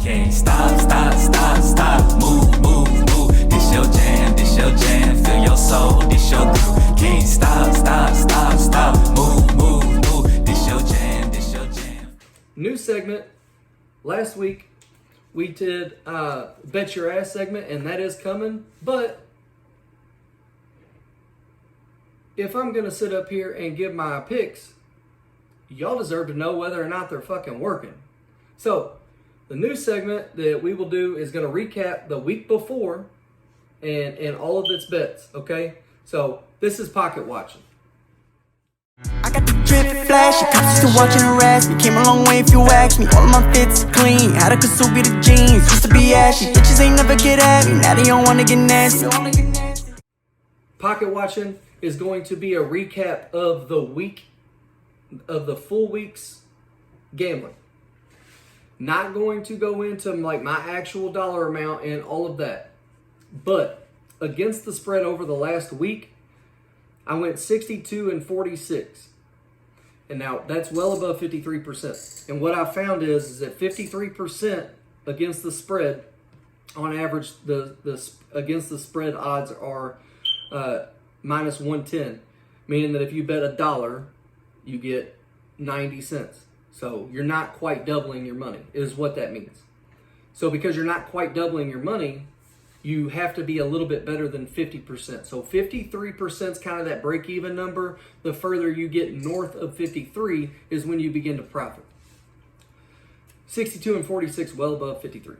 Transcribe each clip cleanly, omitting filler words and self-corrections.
Can't stop, move, this your jam, feel your soul, this your groove. Can't stop, move, this your jam. New segment. Last week we did Bet Your Ass segment, and that is coming, but if I'm going to sit up here and give my picks, y'all deserve to know whether or not they're fucking working. So, the new segment that we will do is going to recap the week before and all of its bets, okay? So, this is Pocket Watching. I got the drip flash, I cops to watching harass me. Came a long way if you ask me. All of my fits clean, had a Kasubi the jeans. Used to be ashy, bitches ain't never get at me. Now they don't wanna get nasty. Pocket Watching is going to be a recap of the week, of the full week's gambling. Not going to go into like my actual dollar amount and all of that. But against the spread over the last week, I went 62 and 46. And now that's well above 53%. And what I found is that 53% against the spread, on average, the against the spread odds are minus 110, meaning that if you bet $1, you get 90 cents. So you're not quite doubling your money, is what that means. So because you're not quite doubling your money, you have to be a little bit better than 50%. So 53% is kind of that break-even number. The further you get north of 53 is when you begin to profit. 62 and 46, well above 53.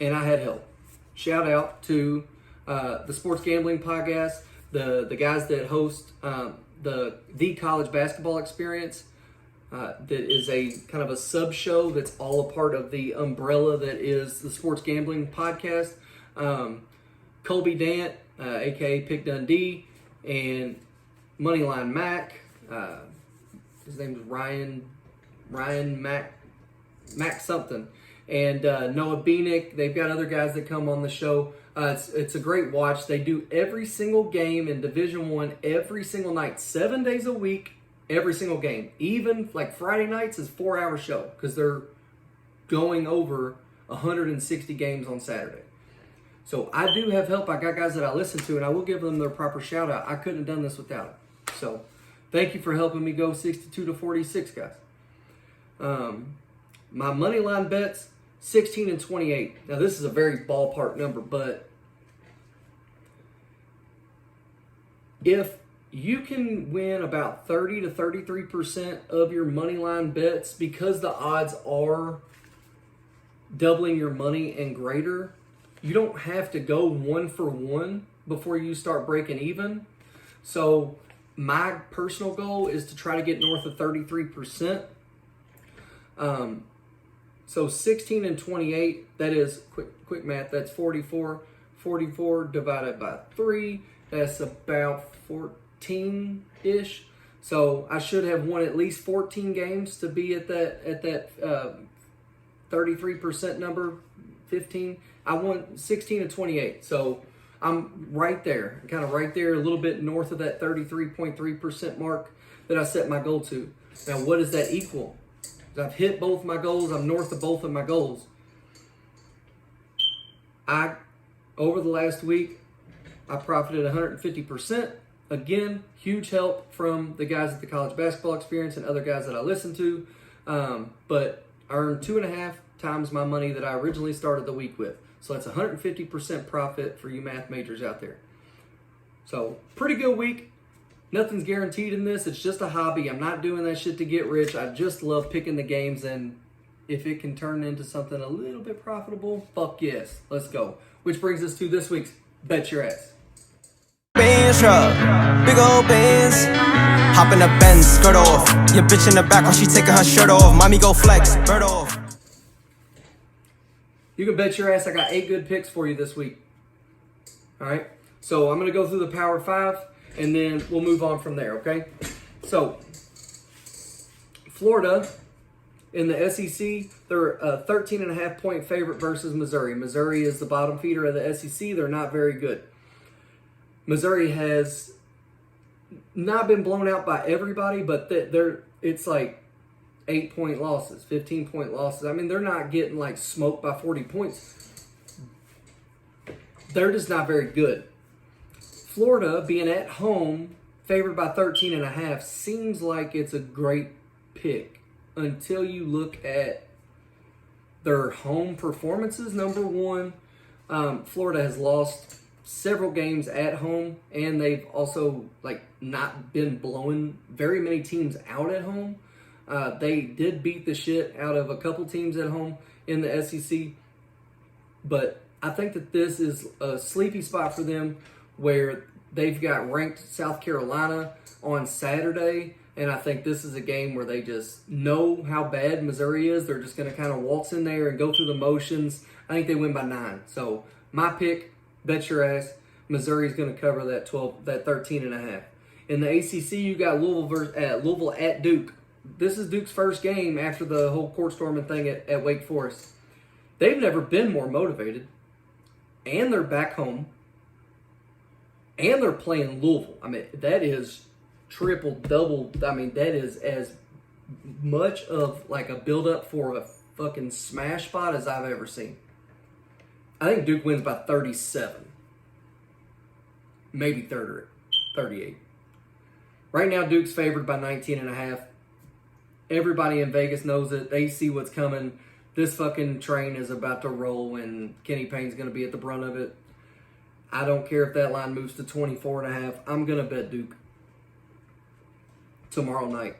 And I had help. Shout out to the Sports Gambling Podcast, the guys that host the College Basketball Experience. That is a kind of a sub-show that's all a part of the umbrella that is the Sports Gambling Podcast. Colby Dant, aka Pick Dundee, and Moneyline Mac. His name is Ryan Mac something, and Noah Beanick. They've got other guys that come on the show. It's a great watch. They do every single game in Division I every single night, 7 days a week, every single game. Even like Friday nights is a 4-hour show because they're going over 160 games on Saturday. So I do have help. I got guys that I listen to, and I will give them their proper shout out. I couldn't have done this without it. So thank you for helping me go 62 to 46, guys. My money line bets, 16 and 28. Now this is a very ballpark number, but if you can win about 30 to 33% of your money line bets because the odds are doubling your money and greater, you don't have to go 1-for-1 before you start breaking even. So my personal goal is to try to get north of 33%. So 16 and 28, that is, quick math, that's 44. 44 divided by 3, that's about 14-ish. So I should have won at least 14 games to be at that 33% number, 15. I won 16 and 28. So I'm right there, kind of right there, a little bit north of that 33.3% mark that I set my goal to. Now, what does that equal? I've hit both my goals. I'm north of both of my goals. Over the last week, I profited 150%. Again, huge help from the guys at the College Basketball Experience and other guys that I listen to. But I earned 2.5 times my money that I originally started the week with. So that's 150% profit for you math majors out there. So pretty good week. Nothing's guaranteed in this. It's just a hobby. I'm not doing that shit to get rich. I just love picking the games, and if it can turn into something a little bit profitable, fuck yes. Let's go. Which brings us to this week's Bet Your Ass. Benz truck, big old Benz. Hop in the Benz, skirt off. Your bitch in the back while she taking her shirt off. Mommy go flex, bird off. You can bet your ass I got 8 good picks for you this week. All right? So I'm going to go through the Power 5, and then we'll move on from there, okay? So, Florida in the SEC, they're a 13.5-point favorite versus Missouri. Missouri is the bottom feeder of the SEC. They're not very good. Missouri has not been blown out by everybody, but it's like 8-point losses, 15-point losses. I mean, they're not getting like smoked by 40 points. They're just not very good. Florida, being at home, favored by 13.5, seems like it's a great pick until you look at their home performances. Number one, Florida has lost several games at home, and they've also like not been blowing very many teams out at home. They did beat the shit out of a couple teams at home in the SEC, but I think that this is a sleepy spot for them where they've got ranked South Carolina on Saturday, and I think this is a game where they just know how bad Missouri is. They're just going to kind of waltz in there and go through the motions. I think they win by 9. So my pick, bet your ass, Missouri's going to cover that 13.5. In the ACC, you got Louisville at Duke. This is Duke's first game after the whole court storming thing at Wake Forest. They've never been more motivated, and they're back home, and they're playing Louisville. I mean, that is triple-double. I mean, that is as much of like a build-up for a fucking smash spot as I've ever seen. I think Duke wins by 37. Maybe 38. Right now, Duke's favored by 19.5. Everybody in Vegas knows it. They see what's coming. This fucking train is about to roll, and Kenny Payne's going to be at the brunt of it. I don't care if that line moves to 24.5. I'm going to bet Duke tomorrow night.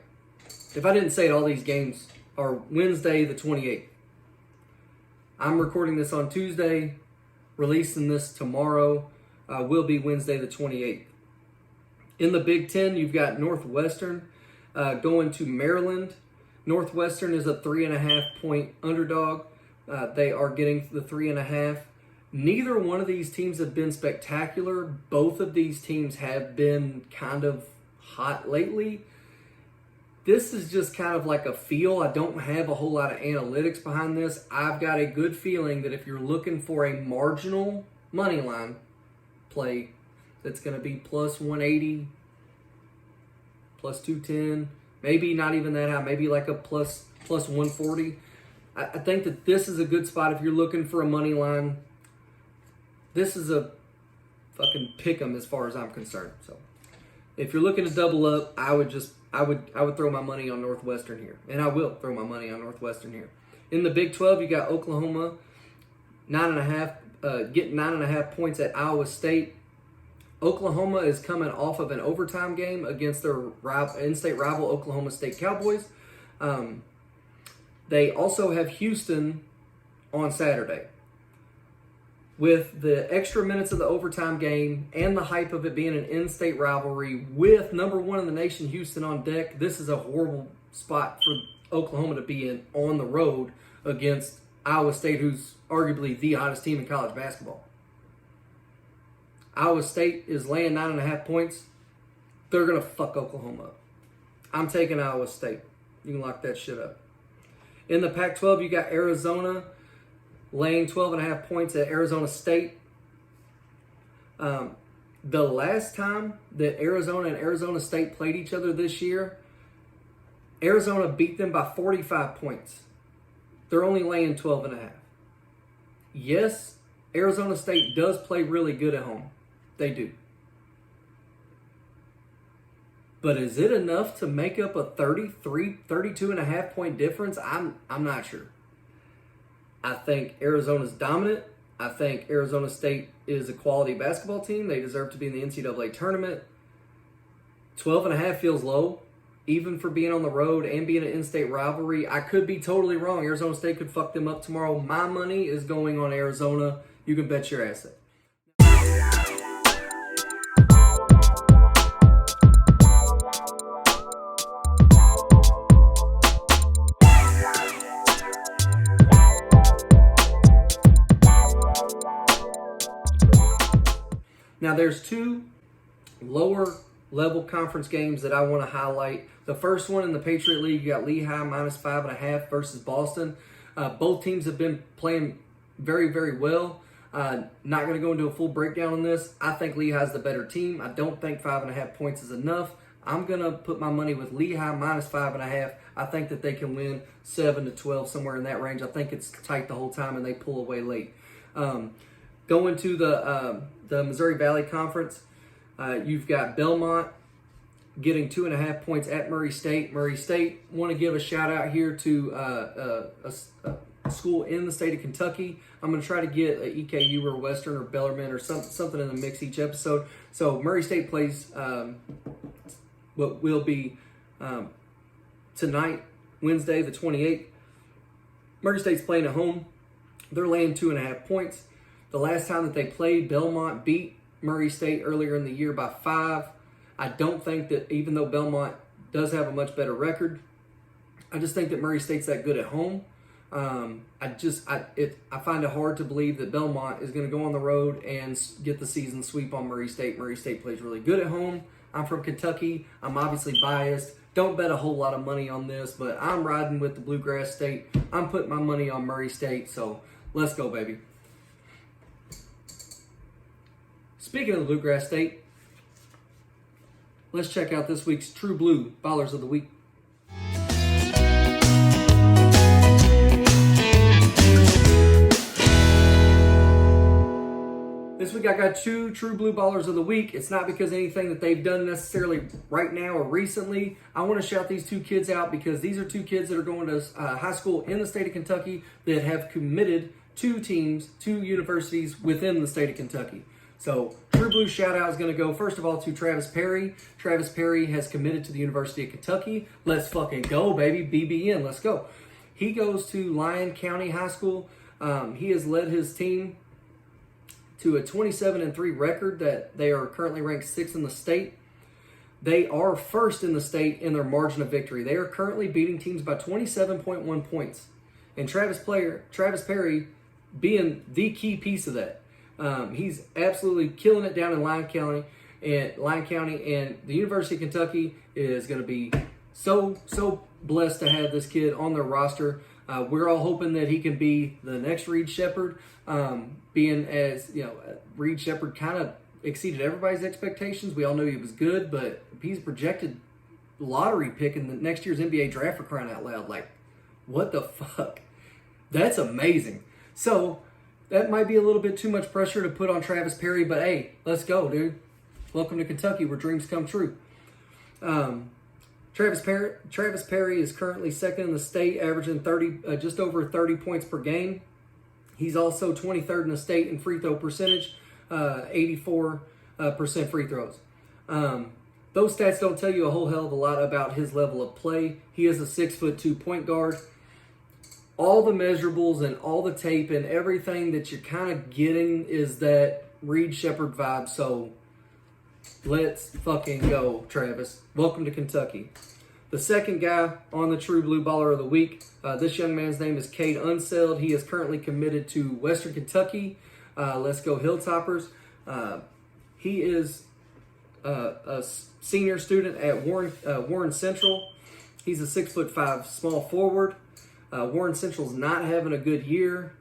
If I didn't say it, all these games are Wednesday the 28th. I'm recording this on Tuesday, releasing this tomorrow. Will be Wednesday the 28th. In the Big Ten, you've got Northwestern going to Maryland. Northwestern is a 3.5-point underdog. They are getting the 3.5. Neither one of these teams have been spectacular. Both of these teams have been kind of hot lately. This is just kind of like a feel. I don't have a whole lot of analytics behind this. I've got a good feeling that if you're looking for a marginal money line play that's going to be plus 180, plus 210, maybe not even that high, maybe like a plus 140. I think that this is a good spot if you're looking for a money line. This is a fucking pick 'em as far as I'm concerned. So if you're looking to double up, I would throw my money on Northwestern here. And I will throw my money on Northwestern here. In the Big 12, you got Oklahoma 9.5, getting 9.5 points at Iowa State. Oklahoma is coming off of an overtime game against their in-state rival Oklahoma State Cowboys. They also have Houston on Saturday. With the extra minutes of the overtime game and the hype of it being an in-state rivalry with number 1 in the nation, Houston, on deck, this is a horrible spot for Oklahoma to be in on the road against Iowa State, who's arguably the hottest team in college basketball. Iowa State is laying 9.5 points. They're going to fuck Oklahoma up. I'm taking Iowa State. You can lock that shit up. In the Pac-12, you got Arizona laying 12.5 points at Arizona State. The last time that Arizona and Arizona State played each other this year, Arizona beat them by 45 points. They're only laying 12.5. Yes, Arizona State does play really good at home. They do. But is it enough to make up a 32.5 point difference? I'm not sure. I think Arizona's dominant. I think Arizona State is a quality basketball team. They deserve to be in the NCAA tournament. 12.5 feels low, even for being on the road and being an in-state rivalry. I could be totally wrong. Arizona State could fuck them up tomorrow. My money is going on Arizona. You can bet your ass it. Now, there's 2 lower level conference games that I want to highlight. The first one in the Patriot League, you got Lehigh minus 5.5 versus Boston. Both teams have been playing very, very well. Not going to go into a full breakdown on this. I think Lehigh's the better team. I don't think 5.5 points is enough. I'm going to put my money with Lehigh minus 5.5. I think that they can win 7-12, somewhere in that range. I think it's tight the whole time and they pull away late. Going to the Missouri Valley Conference, you've got Belmont getting 2.5 points at Murray State. Murray State, want to give a shout out here to a school in the state of Kentucky. I'm going to try to get a EKU or Western or Bellarmine or something in the mix each episode. So Murray State plays what will be tonight, Wednesday the 28th. Murray State's playing at home. They're laying 2.5 points. The last time that they played, Belmont beat Murray State earlier in the year by 5. I don't think that, even though Belmont does have a much better record, I just think that Murray State's that good at home. I find it hard to believe that Belmont is going to go on the road and get the season sweep on Murray State. Murray State plays really good at home. I'm from Kentucky. I'm obviously biased. Don't bet a whole lot of money on this, but I'm riding with the Bluegrass State. I'm putting my money on Murray State, so let's go, baby. Speaking of the Bluegrass State, let's check out this week's True Blue Ballers of the Week. This week I got 2 True Blue Ballers of the Week. It's not because of anything that they've done necessarily right now or recently. I want to shout these 2 kids out because these are 2 kids that are going to high school in the state of Kentucky that have committed 2 teams, 2 universities within the state of Kentucky. So True Blue shout out is going to go, first of all, to Travis Perry. Travis Perry has committed to the University of Kentucky. Let's fucking go, baby. BBN, let's go. He goes to Lyon County High School. He has led his team to a 27-3 record that they are currently ranked 6th in the state. They are 1st in the state in their margin of victory. They are currently beating teams by 27.1 points. And Travis Perry being the key piece of that. He's absolutely killing it down in Lyon County, and the University of Kentucky is going to be so blessed to have this kid on their roster. We're all hoping that he can be the next Reed Shepherd, being as, Reed Shepherd kind of exceeded everybody's expectations. We all knew he was good, but he's projected lottery pick in the next year's NBA draft, for crying out loud. Like, what the fuck? That's amazing. So that might be a little bit too much pressure to put on Travis Perry, but hey, let's go, dude. Welcome to Kentucky, where dreams come true. Travis Perry is currently 2nd in the state, averaging just over 30 points per game. He's also 23rd in the state in free throw percentage, 84% free throws. Those stats don't tell you a whole hell of a lot about his level of play. He is a 6'2" point guard. All the measurables and all the tape and everything that you're kind of getting is that Reed Shepherd vibe. So let's fucking go, Travis. Welcome to Kentucky. The second guy on the True Blue Baller of the Week, this young man's name is Cade Unseld. He is currently committed to Western Kentucky. Let's go Hilltoppers. He is a senior student at Warren Central. He's a 6'5" small forward. Warren Central's not having a good year.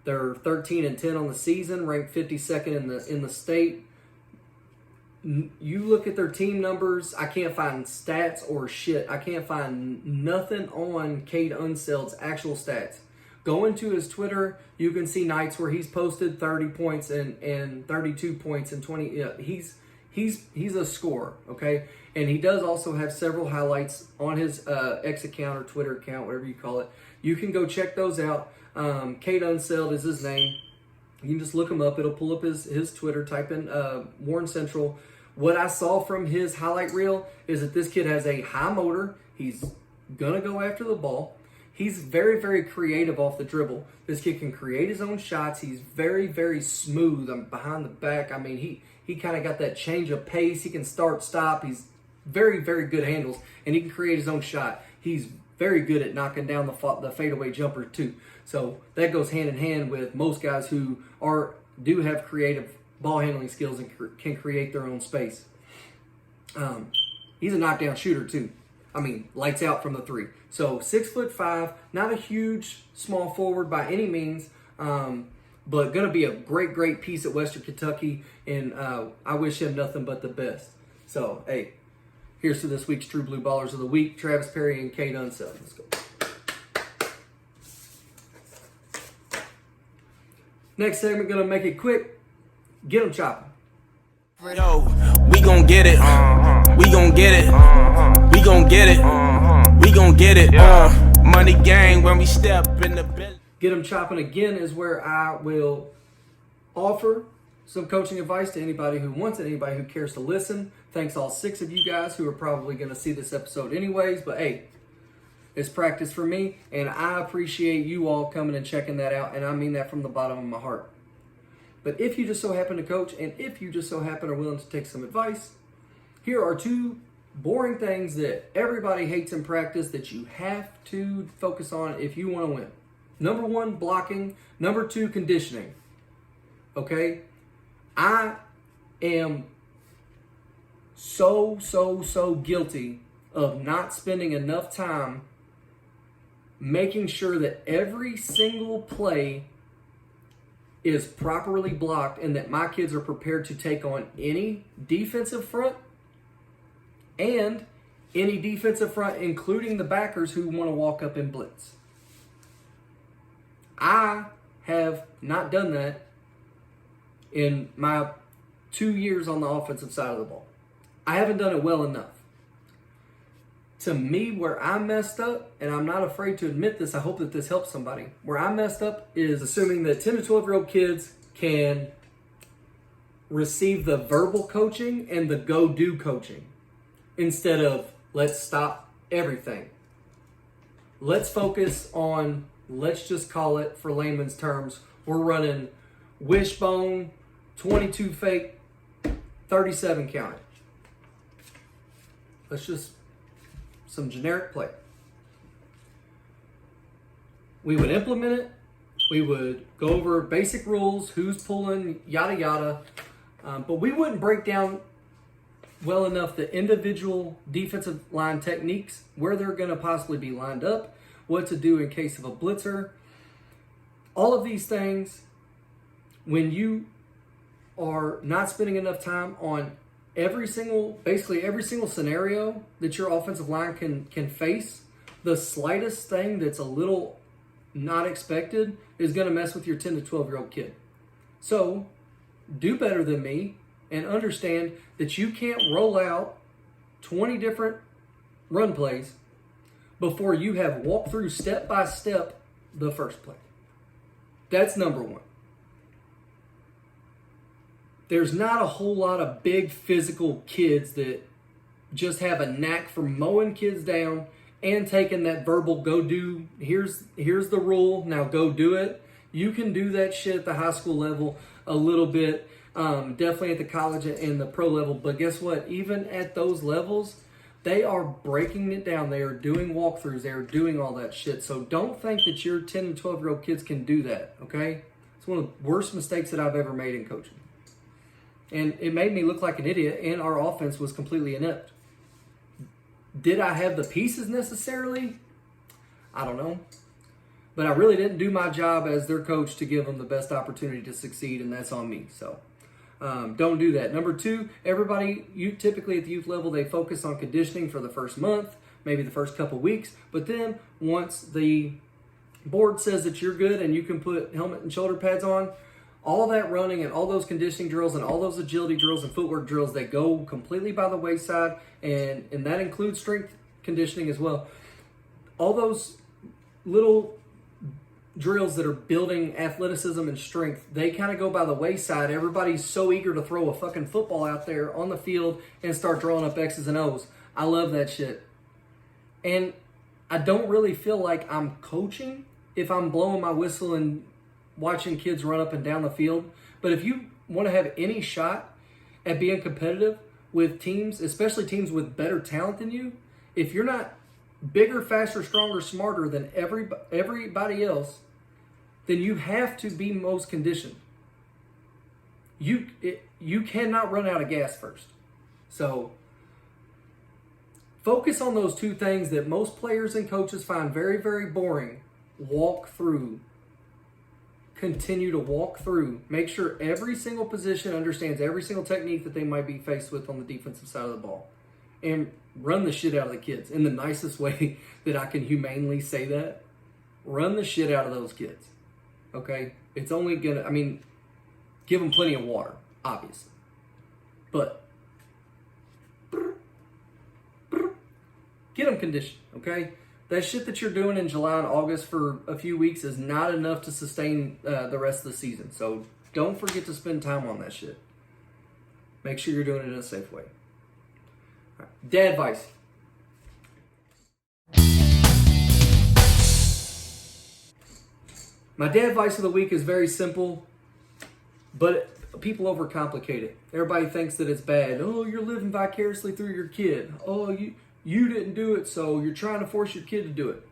They're 13-10 on the season, ranked 52nd in the state. You look at their team numbers, I can't find stats or shit. I can't find nothing on Cade Unseld's actual stats. Go into his Twitter, you can see nights where he's posted 30 points and 32 points and 20. Yeah, he's a scorer, okay? And he does also have several highlights on his X account or Twitter account, whatever you call it. You can go check those out. Cade Unseld is his name. You can just look him up. It'll pull up his Twitter. Type in Warren Central. What I saw from his highlight reel is that this kid has a high motor. He's going to go after the ball. He's very, very creative off the dribble. This kid can create his own shots. He's very, very smooth behind the back. I mean, he kind of got that change of pace. He can start, stop. He's very, very good handles, and he can create his own shot. He's very good at knocking down the fadeaway jumper too. So that goes hand in hand with most guys who do have creative ball handling skills and can create their own space. He's a knockdown shooter too. I mean, lights out from the 3. So 6'5", not a huge small forward by any means, but going to be a great, great piece at Western Kentucky, and I wish him nothing but the best. So, hey, Here's to this week's True Blue Ballers of the Week, Travis Perry and Kate Unseld. Let's go. Next segment, gonna make it quick. Get them chopping. Yo, we gon' get it. We gon' get it. We gon' get it. We gon' get it. Money gang when we step in the building. Get them chopping again is where I will offer some coaching advice to anybody who wants it, anybody who cares to listen. Thanks all 6 of you guys who are probably going to see this episode anyways, but hey, it's practice for me, and I appreciate you all coming and checking that out, and I mean that from the bottom of my heart. But if you just so happen to coach, and if you just so happen are willing to take some advice, here are 2 boring things that everybody hates in practice that you have to focus on if you want to win. Number 1, blocking. Number 2, conditioning. Okay? I am so guilty of not spending enough time making sure that every single play is properly blocked and that my kids are prepared to take on any defensive front and any defensive front, including the backers who want to walk up and blitz. I have not done that in my 2 years on the offensive side of the ball. I haven't done it well enough. To me, where I messed up, and I'm not afraid to admit this, I hope that this helps somebody. Where I messed up is assuming that 10 to 12-year-old kids can receive the verbal coaching and the go-do coaching instead of let's stop everything. Let's focus on, let's just call it, for layman's terms, we're running wishbone, 22 fake, 37 count. Let's just, some generic play. We would implement it. We would go over basic rules, who's pulling, yada yada. But we wouldn't break down well enough the individual defensive line techniques, where they're going to possibly be lined up, what to do in case of a blitzer. All of these things, when you are not spending enough time on basically every single scenario that your offensive line can face, the slightest thing that's a little not expected is going to mess with your 10 to 12-year-old kid. So do better than me and understand that you can't roll out 20 different run plays before you have walked through step by step the first play. That's number 1. There's not a whole lot of big physical kids that just have a knack for mowing kids down and taking that verbal go do, here's the rule, now go do it. You can do that shit at the high school level a little bit, definitely at the college and the pro level, but guess what? Even at those levels, they are breaking it down. They are doing walkthroughs. They are doing all that shit. So don't think that your 10 and 12-year-old kids can do that, okay? It's one of the worst mistakes that I've ever made in coaching. And it made me look like an idiot, and our offense was completely inept. Did I have the pieces necessarily? I don't know. But I really didn't do my job as their coach to give them the best opportunity to succeed, and that's on me. So don't do that. Number 2, everybody, you typically at the youth level, they focus on conditioning for the first month, maybe the first couple weeks. But then once the board says that you're good and you can put helmet and shoulder pads on, all that running and all those conditioning drills and all those agility drills and footwork drills, they go completely by the wayside, and that includes strength conditioning as well. All those little drills that are building athleticism and strength, they kind of go by the wayside. Everybody's so eager to throw a fucking football out there on the field and start drawing up X's and O's. I love that shit. And I don't really feel like I'm coaching if I'm blowing my whistle and watching kids run up and down the field. But if you want to have any shot at being competitive with teams, especially teams with better talent than you, if you're not bigger, faster, stronger, smarter than everybody else, then you have to be most conditioned. You cannot run out of gas first. So focus on those 2 things that most players and coaches find very, very boring. Walk through. Continue to walk through. Make sure every single position understands every single technique that they might be faced with on the defensive side of the ball. and run the shit out of the kids in the nicest way that I can humanely say that. Run the shit out of those kids. Okay? It's only gonna, I mean, give them plenty of water, obviously. But get them conditioned, okay? That shit that you're doing in July and August for a few weeks is not enough to sustain the rest of the season. So don't forget to spend time on that shit. Make sure you're doing it in a safe way. All right. dAdvice. My dAdvice of the week is very simple, but people overcomplicate it. Everybody thinks that it's bad. Oh, you're living vicariously through your kid. Oh, you didn't do it, so you're trying to force your kid to do it.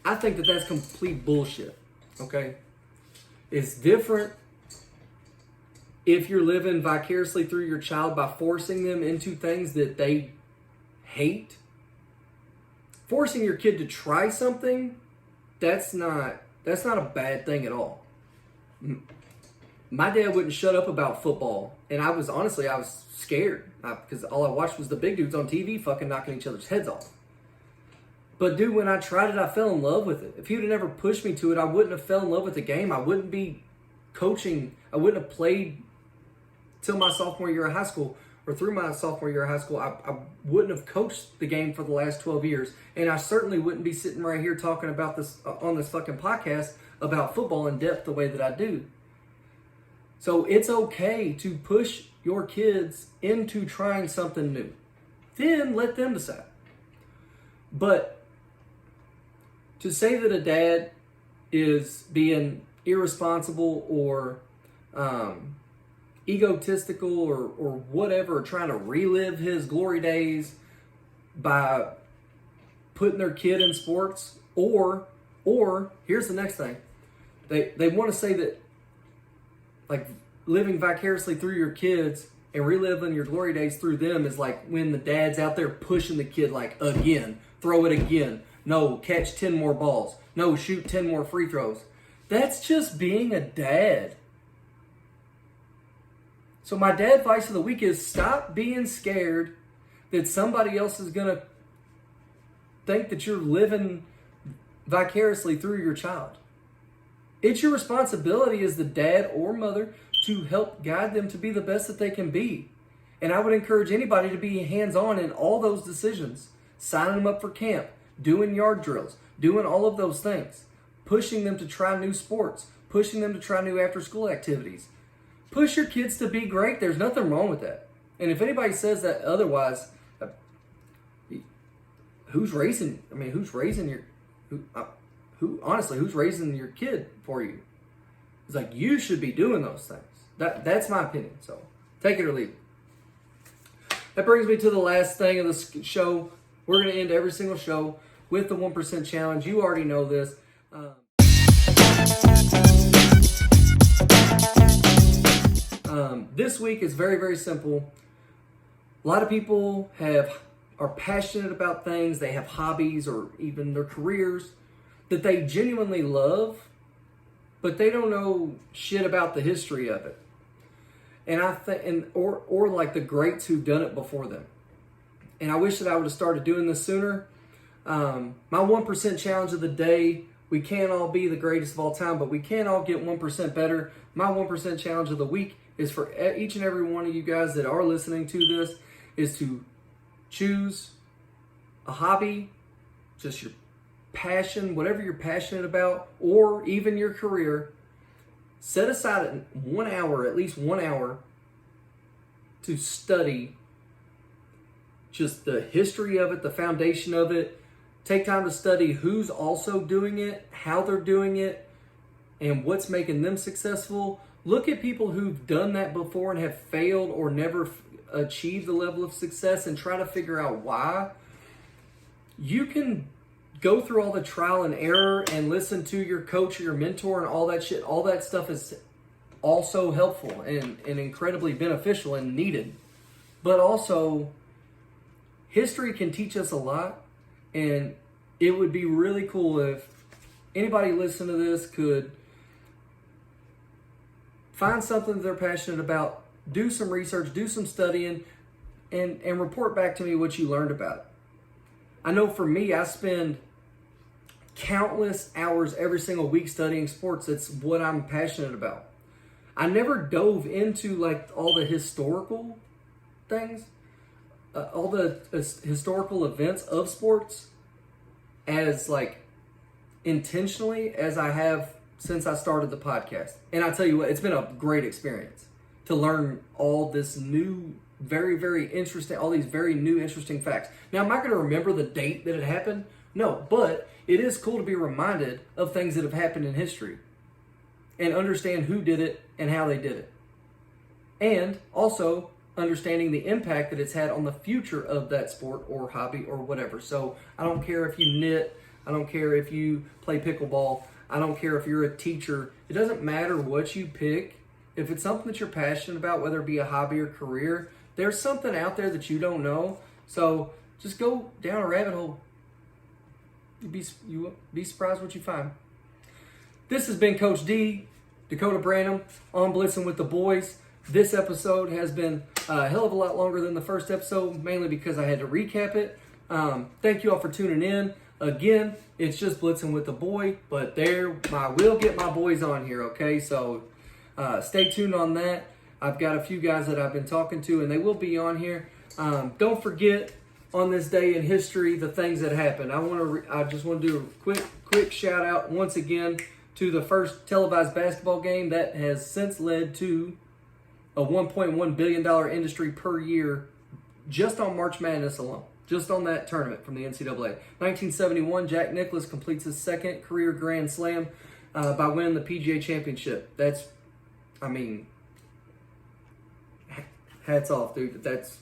I think that that's complete bullshit, okay? It's different if you're living vicariously through your child by forcing them into things that they hate. Forcing your kid to try something, that's not a bad thing at all. My dad wouldn't shut up about football, and I was scared because all I watched was the big dudes on TV fucking knocking each other's heads off. But dude, when I tried it, I fell in love with it. If he would have never pushed me to it, I wouldn't have fell in love with the game. I wouldn't be coaching. I wouldn't have played till my sophomore year of high school, or through my sophomore year of high school. I wouldn't have coached the game for the last 12 years. And I certainly wouldn't be sitting right here talking about this on this fucking podcast about football in depth the way that I do. So it's okay to push your kids into trying something new. Then let them decide. But to say that a dad is being irresponsible or egotistical or whatever, or trying to relive his glory days by putting their kid in sports, or here's the next thing. They want to say that, like, living vicariously through your kids and reliving your glory days through them is like when the dad's out there pushing the kid, like, again, throw it again. No, catch 10 more balls. No, shoot 10 more free throws. That's just being a dad. So my dAdvice of the week is stop being scared that somebody else is going to think that you're living vicariously through your child. It's your responsibility as the dad or mother to help guide them to be the best that they can be. And I would encourage anybody to be hands-on in all those decisions. Signing them up for camp, doing yard drills, doing all of those things. Pushing them to try new sports, pushing them to try new after-school activities. Push your kids to be great. There's nothing wrong with that. And if anybody says that otherwise, who's raising your kid for you? It's like, you should be doing those things. That's my opinion. So take it or leave it. That brings me to the last thing of the show. We're going to end every single show with the 1% challenge. You already know this. This week is very, very simple. A lot of people are passionate about things. They have hobbies or even their careers that they genuinely love, but they don't know shit about the history of it. And I think, or like the greats who've done it before them. And I wish that I would have started doing this sooner. My 1% challenge of the day. We can't all be the greatest of all time, but we can all get 1% better. My 1% challenge of the week is for each and every one of you guys that are listening to this, is to choose a hobby, just your passion, whatever you're passionate about, or even your career. Set aside 1 hour, at least 1 hour, to study just the history of it, the foundation of it. Take time to study who's also doing it, how they're doing it, and what's making them successful. Look at people who've done that before and have failed or never achieved the level of success and try to figure out why. You can go through all the trial and error and listen to your coach or your mentor and all that shit. All that stuff is also helpful and incredibly beneficial and needed. But also, history can teach us a lot. And it would be really cool if anybody listening to this could find something that they're passionate about, do some research, do some studying, and report back to me what you learned about it. I know for me, I spend countless hours every single week studying sports. It's what I'm passionate about. I never dove into like all the historical things, all the historical events of sports as like intentionally as I have since I started the podcast. And I tell you what, it's been a great experience to learn all this new, very, very interesting, all these very new, interesting facts. Now, am I going to remember the date that it happened? No, but it is cool to be reminded of things that have happened in history and understand who did it and how they did it. And also understanding the impact that it's had on the future of that sport or hobby or whatever. So I don't care if you knit, I don't care if you play pickleball, I don't care if you're a teacher. It doesn't matter what you pick. If it's something that you're passionate about, whether it be a hobby or career, there's something out there that you don't know. So just go down a rabbit hole. You'll be surprised what you find. This has been Coach D, Dakota Branham, on Blitzin with the Boys. This episode has been a hell of a lot longer than the first episode, mainly because I had to recap it. Thank you all for tuning in. Again, it's just Blitzin with the Boy, but I will get my boys on here, okay? So stay tuned on that. I've got a few guys that I've been talking to, and they will be on here. Don't forget, on this day in history, the things that happened. I just want to do a quick shout out once again to the first televised basketball game that has since led to a $1.1 billion industry per year just on March Madness alone, just on that tournament from the NCAA. 1971, Jack Nicklaus completes his second career Grand Slam by winning the PGA Championship. Hats off, dude. That's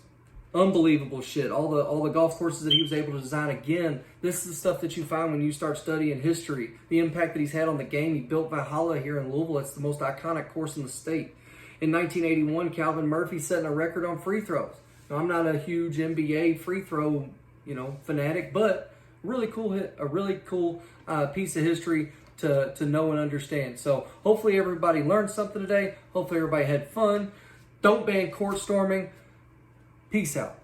unbelievable shit. All the golf courses that he was able to design. Again, this is the stuff that you find when you start studying history. The impact that he's had on the game. He built Valhalla here in Louisville. It's the most iconic course in the state. In 1981, Calvin Murphy setting a record on free throws. Now, I'm not a huge NBA free throw, fanatic, but a really cool piece of history to know and understand. So hopefully everybody learned something today. Hopefully everybody had fun. Don't ban court storming. Peace out.